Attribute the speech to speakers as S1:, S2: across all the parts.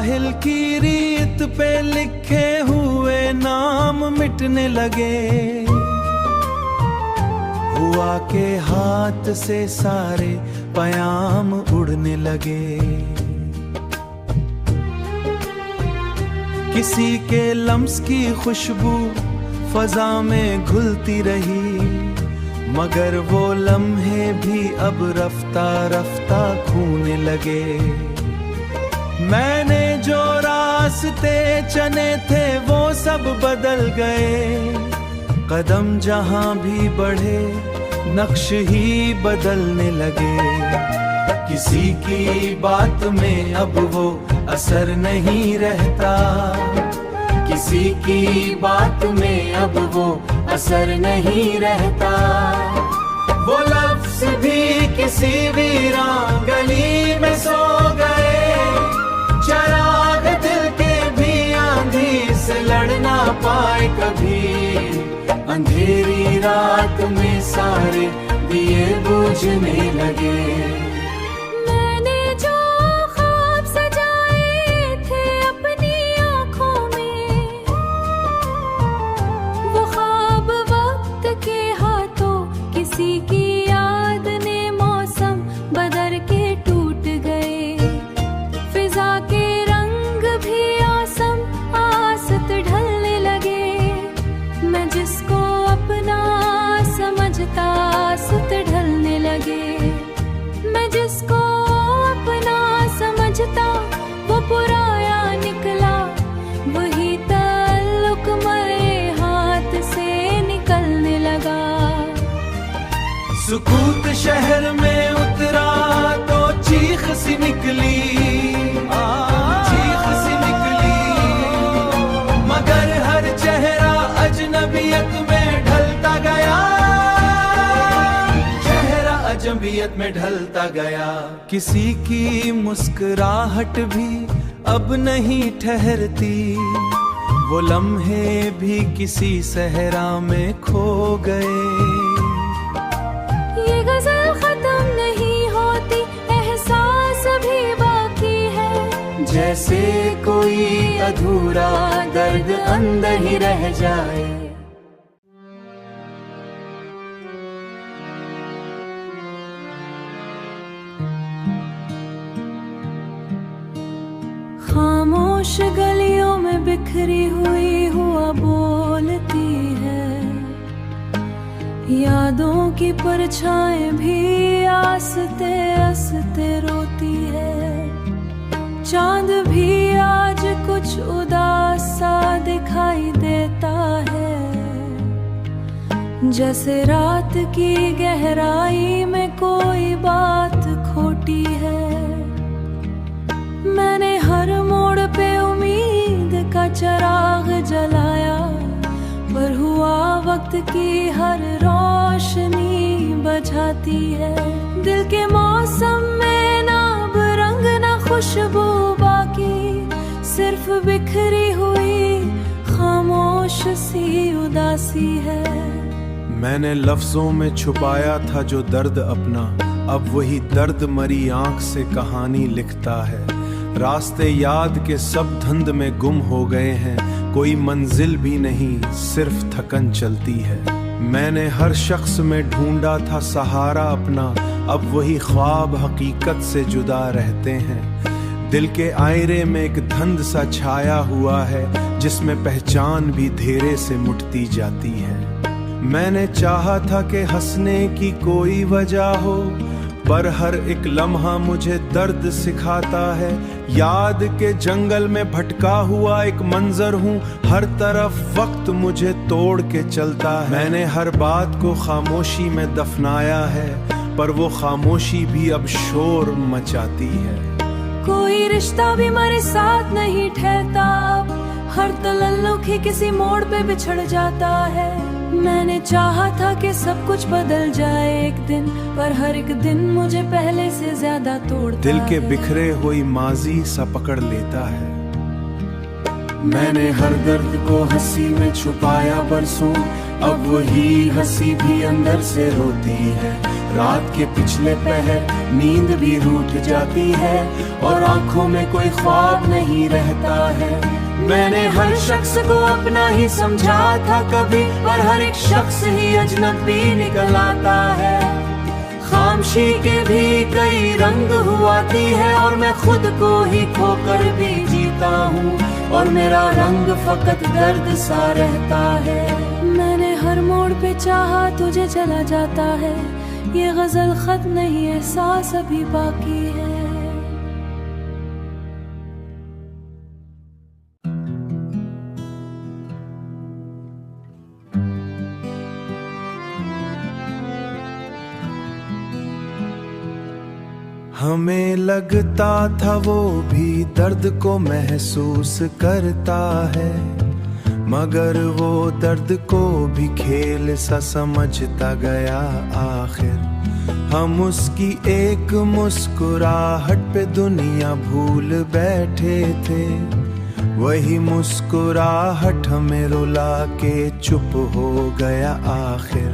S1: साहिल की रीत पे लिखे हुए नाम मिटने लगे, हुआ के हाथ से सारे पयाम उड़ने लगे। किसी के लम्स की खुशबू फजा में घुलती रही, मगर वो लम्हे भी अब रफ्ता रफ्ता खोने लगे। मैंने जो रास्ते चने थे वो सब बदल गए, कदम जहां भी बढ़े नक्श ही बदलने लगे। किसी की बात में अब वो असर नहीं रहता, किसी की बात में अब वो असर नहीं रहता। वो लफ्ज़ भी किसी वीरान गली में सो गए, चराग दिल के भी आंधी से लड़ ना पाए कभी। अंधेरी रात में सारे दिए बुझने लगे।
S2: सुत ढलने लगे। मैं जिसको अपना समझता वो पुराया निकला, वही ताल्लुक मेरे हाथ से निकलने लगा।
S1: सुकूत शहर में उतरा तो चीख सी निकली, चीख सी निकली, मगर हर चेहरा अजनबियत में ढलता गया, अजनबियत में ढलता गया। किसी की मुस्कुराहट भी अब नहीं ठहरती, वो लम्हे भी किसी सहरा में खो गए।
S2: ये गजल खत्म नहीं होती, एहसास भी बाकी है,
S1: जैसे कोई अधूरा दर्द अंदर ही रह जाए।
S2: खामोश गलियों में बिखरी हुई हुआ बोलती है, यादों की परछाएं भी आस्ते आस्ते रोती है। चांद भी आज कुछ उदास सा दिखाई देता है, जैसे रात की गहराई में कोई बात खोटी है। मैंने हर मोड़ पे उम्मीद का चिराग जलाया, पर हुआ वक्त की हर रोशनी बुझाती है। दिल के मौसम में ना अब रंग ना खुशबू बाकी, सिर्फ बिखरी हुई खामोश सी उदासी है।
S1: मैंने लफ्जों में छुपाया था जो दर्द अपना, अब वही दर्द मरी आंख से कहानी लिखता है। रास्ते याद के सब धुंध में गुम हो गए हैं, कोई मंजिल भी नहीं सिर्फ थकन चलती है। मैंने हर शख्स में ढूंढा था सहारा अपना, अब वही ख्वाब हकीकत से जुदा रहते हैं। दिल के आईने में एक धुंध सा छाया हुआ है, जिसमें पहचान भी धेरे से मुटती जाती है। मैंने चाहा था कि हंसने की कोई वजह हो, पर हर एक लम्हा मुझे दर्द सिखाता है। याद के जंगल में भटका हुआ एक मंजर हूँ, हर तरफ वक्त मुझे तोड़ के चलता है। मैंने हर बात को खामोशी में दफनाया है, पर वो खामोशी भी अब शोर मचाती है।
S2: कोई रिश्ता भी मेरे साथ नहीं ठहरता, अब हर तल्लुक ही किसी मोड़ पे बिछड़ जाता है। मैंने चाहा था कि सब कुछ बदल जाए एक दिन, पर हर एक दिन मुझे पहले से ज्यादा तोड़ता है।
S1: दिल के बिखरे हुई माजी सा पकड़ लेता है। मैंने हर दर्द को हंसी में छुपाया बरसों, अब वही हंसी भी अंदर से रोती है। रात के पिछले पहर नींद भी रूठ जाती है और आंखों में कोई ख्वाब नहीं रहता है। मैंने हर शख्स को अपना ही समझा था कभी, पर हर एक शख्स ही अजनबी निकल आता है। खामोशी के भी कई रंग हुआती है और मैं खुद को ही खोकर भी जीता हूँ, और मेरा रंग फकत दर्द सा रहता है।
S2: मैंने हर मोड़ पे चाहा तुझे चला जाता है, ये गजल खत नहीं एहसास अभी बाकी है।
S1: हमें लगता था वो भी दर्द को महसूस करता है, मगर वो दर्द को भी खेल सा समझता गया आखिर। हम उसकी एक मुस्कुराहट पे दुनिया भूल बैठे थे, वही मुस्कुराहट हमें रुला के चुप हो गया आखिर।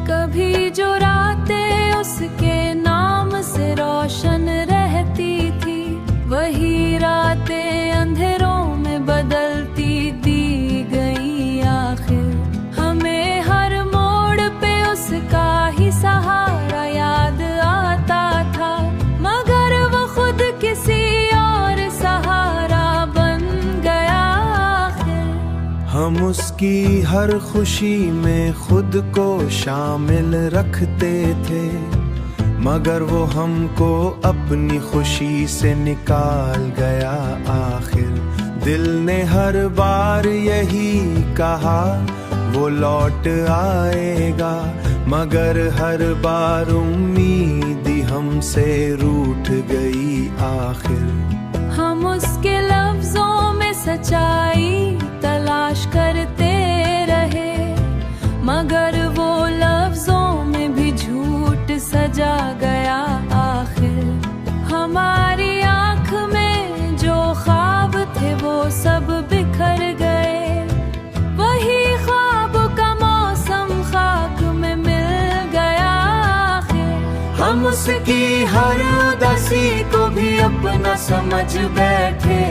S2: कभी जो रातें उसके नाम से रोशन रहती थी, वही रातें अंधेरों में बदलती दी गई आखिर। हमें हर मोड़ पे उसका ही सहारा याद आता था, मगर वो खुद किसी और सहारा बन गया आखिर।
S1: हम उसकी हर खुशी में खुद को शामिल रखते थे, मगर वो हमको अपनी खुशी से निकाल गया आखिर। दिल ने हर बार यही कहा वो लौट आएगा, मगर हर बार उम्मीद हमसे रूठ गई आखिर।
S2: हम उसके लफ्जों में सच्चाई तलाश करते रहे, मगर वो लफ्जों में भी झूठ सजा गया आखिर। हमारी आँख में जो ख्वाब थे वो सब बिखर गए, वही ख्वाब का मौसम खाक में मिल गया आखिर। हम उसकी हर उदासी को भी अपना समझ बैठे,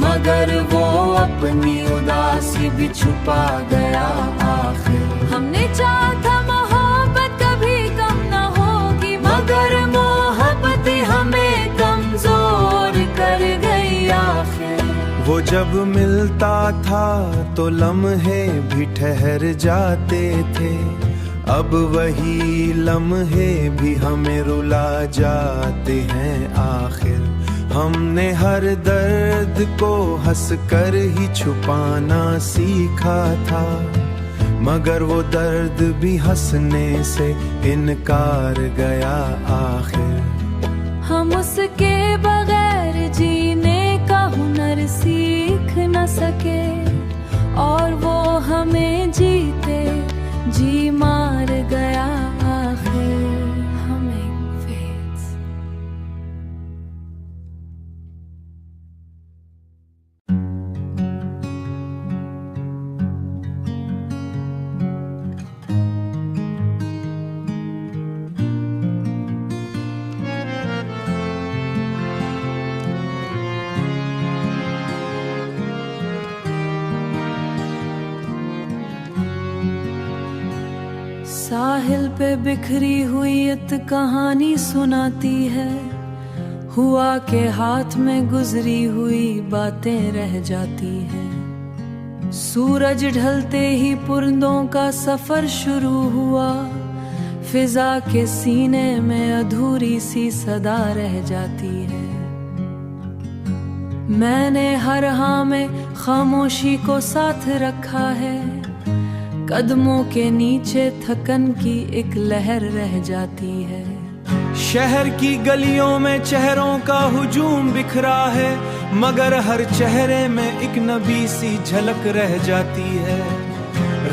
S2: मगर वो अपनी उदासी भी छुपा गया आखिर। हमने चाहा था मोहब्बत कभी कम न होगी, मगर मोहब्बत हमें कमजोर कर गई आखिर।
S1: वो जब मिलता था तो लम्हे भी ठहर जाते थे, अब वही लम्हे भी हमें रुला जाते हैं आखिर। हमने हर दर्द को हंसकर ही छुपाना सीखा था, मगर वो दर्द भी हंसने से इनकार गया आखिर।
S2: हम उसके बगैर जीने का हुनर सीख न सके, और वो हमें जीते जी मार गया आखिर। साहिल पे बिखरी हुई एक कहानी सुनाती है, हुआ के हाथ में गुजरी हुई बातें रह जाती है। सूरज ढलते ही परिंदों का सफर शुरू हुआ, फिजा के सीने में अधूरी सी सदा रह जाती है। मैंने हर हाँ में खामोशी को साथ रखा है, कदमों के नीचे थकन की एक लहर रह जाती है।
S1: शहर की गलियों में चेहरों का हुजूम बिखरा है, मगर हर चेहरे में एक नबी सी झलक रह जाती है।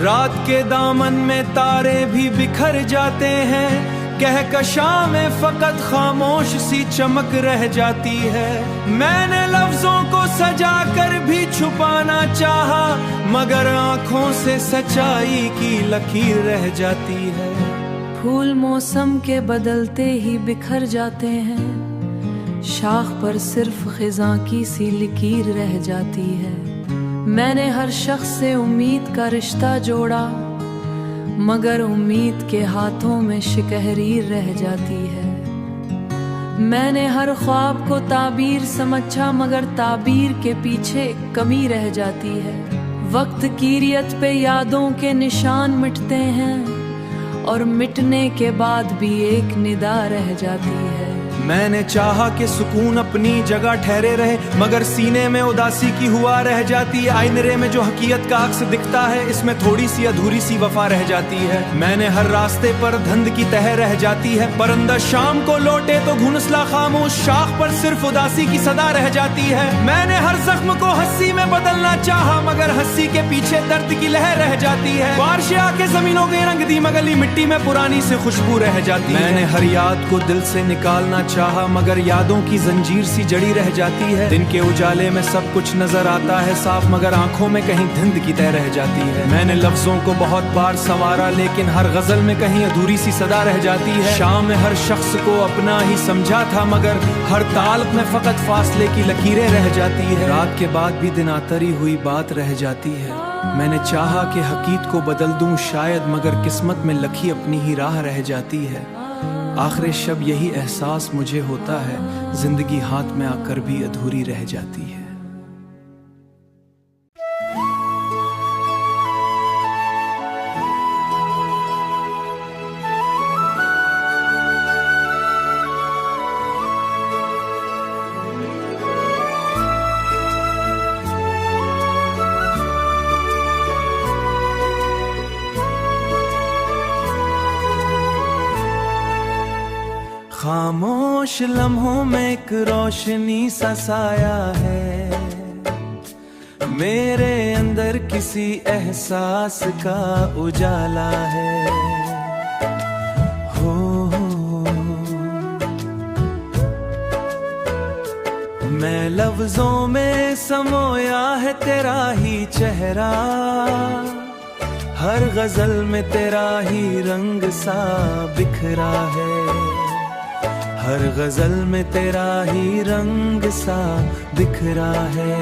S1: रात के दामन में तारे भी बिखर जाते हैं, कहकशां में फकत खामोश सी चमक रह जाती है। मैंने लफ्जों को सजा कर भी छुपाना चाहा, मगर आंखों से सच्चाई की लकीर रह जाती है।
S2: फूल मौसम के बदलते ही बिखर जाते हैं, शाख पर सिर्फ खिज़ां की सी लकीर रह जाती है। मैंने हर शख्स से उम्मीद का रिश्ता जोड़ा, मगर उम्मीद के हाथों में शिकहरीर रह जाती है। मैंने हर ख्वाब को ताबीर समझा, मगर ताबीर के पीछे कमी रह जाती है। वक्त की रियत पे यादों के निशान मिटते हैं, और मिटने के बाद भी एक निदा रह जाती है।
S1: मैंने चाहा कि सुकून अपनी जगह ठहरे रहे, मगर सीने में उदासी की हुआ रह जाती है। आईने में जो हकीकत का अक्स दिखता है, इसमें थोड़ी सी अधूरी सी वफा रह जाती है। मैंने हर रास्ते पर धंध की तह रह जाती है, परंदा शाम को लौटे तो घुनसला खामोश, शाख पर सिर्फ उदासी की सदा रह जाती है। मैंने हर जख्म को हंसी में बदलना चाहा, मगर हंसी के पीछे दर्द की लहर रह जाती है। बारिश आके जमीनों के रंग दी, मगली मिट्टी में पुरानी से खुशबू रह जाती है। मैंने हर याद को दिल से निकालना चाहा, मगर यादों की जंजीर सी जड़ी रह जाती है। दिन के उजाले में सब कुछ नजर आता है साफ, मगर आंखों में कहीं धुंध की तह रह जाती है। मैंने लफ्जों को बहुत बार संवारा, लेकिन हर गजल में कहीं अधूरी सी सदा रह जाती है। शाम में हर शख्स को अपना ही समझा था, मगर हर ताल में फकत फासले की लकीरें रह जाती है। रात के बाद भी दिन आतरी हुई बात रह जाती है। मैंने चाहा कि हकीकत को बदल दूं शायद, मगर किस्मत में लखी अपनी ही राह रह जाती है। आखिर शब यही एहसास मुझे होता है, जिंदगी हाथ में आकर भी अधूरी रह जाती है। खामोश लम्हों में एक रोशनी सा साया है, मेरे अंदर किसी एहसास का उजाला है। हो मैं लफ्जों में समोया है तेरा ही चेहरा, हर गजल में तेरा ही रंग सा बिखरा है। हर गजल में तेरा ही रंग सा बिखरा है।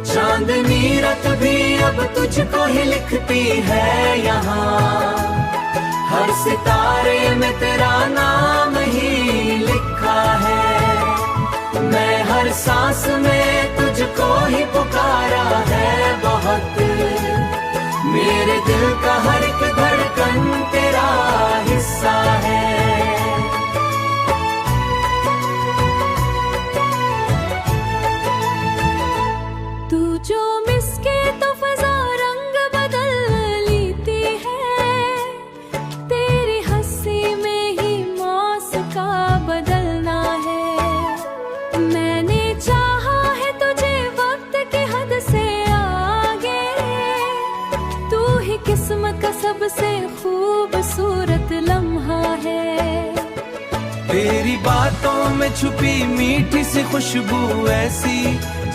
S1: चांदनी रात भी अब तुझको ही लिखती है यहाँ, हर सितारे में तेरा नाम ही लिखा है। मैं हर सांस में तुझको ही पुकारा है बहुत, मेरे दिल का हर एक धड़कन तेरा हिस्सा है।
S2: जो मिसके तो फजा रंग बदल लेती है, तेरी हंसी में ही मौस का बदलना है। मैंने चाहा है तुझे वक्त की हद से आगे, तू ही किस्मत का सबसे खूबसूरत लम्हा है।
S1: तेरी बातों में छुपी मीठी सी खुशबू ऐसी,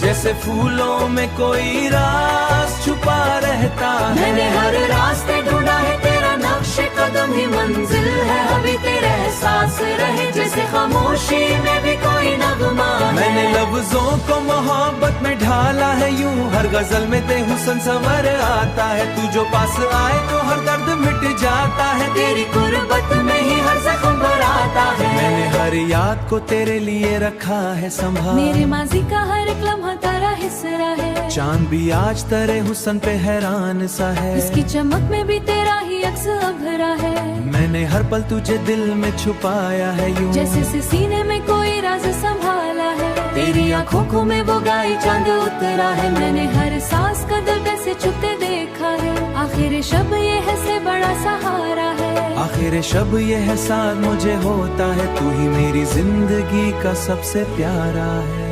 S1: जैसे फूलों में कोई राज छुपा रहता है।
S2: मैंने हर रास्ते ढूंढा है, तेरा नक्शे कदम ही मंजिल है। अभी तेरे एहसास रहे जैसे खामोशी में भी कोई नगमा है।
S1: मैंने लफ्जों को मोहब्बत में ढाला है यूं, हर गजल में ते हुस्न संवर आता है। तू जो पास आए तो हर दर्द मिट जाता है,
S2: तेरी कुर्बत में ही हर जख्म भराता है।
S1: मैंने हर याद को तेरे लिए रखा है संभाल,
S2: मेरे माजी का हर एक लम्हा तेरा हिस्सा है।
S1: चांद भी आज तेरे हुस्न पे हैरान सा है,
S2: इसकी चमक में भी तेरा ही अक्स भरा है।
S1: मैंने हर पल तुझे दिल में छुपाया है यूं,
S2: जैसे से सीने में कोई राज संभाला है। तेरी आंखों में वो गाई चांद उतरा है। मैंने हर सांस का दिल कैसे छुपते देखा है। आखिर शब ये है से बड़ा सहारा है।
S1: आखिर शब ये है साथ मुझे होता है, तू ही मेरी जिंदगी का सबसे प्यारा है।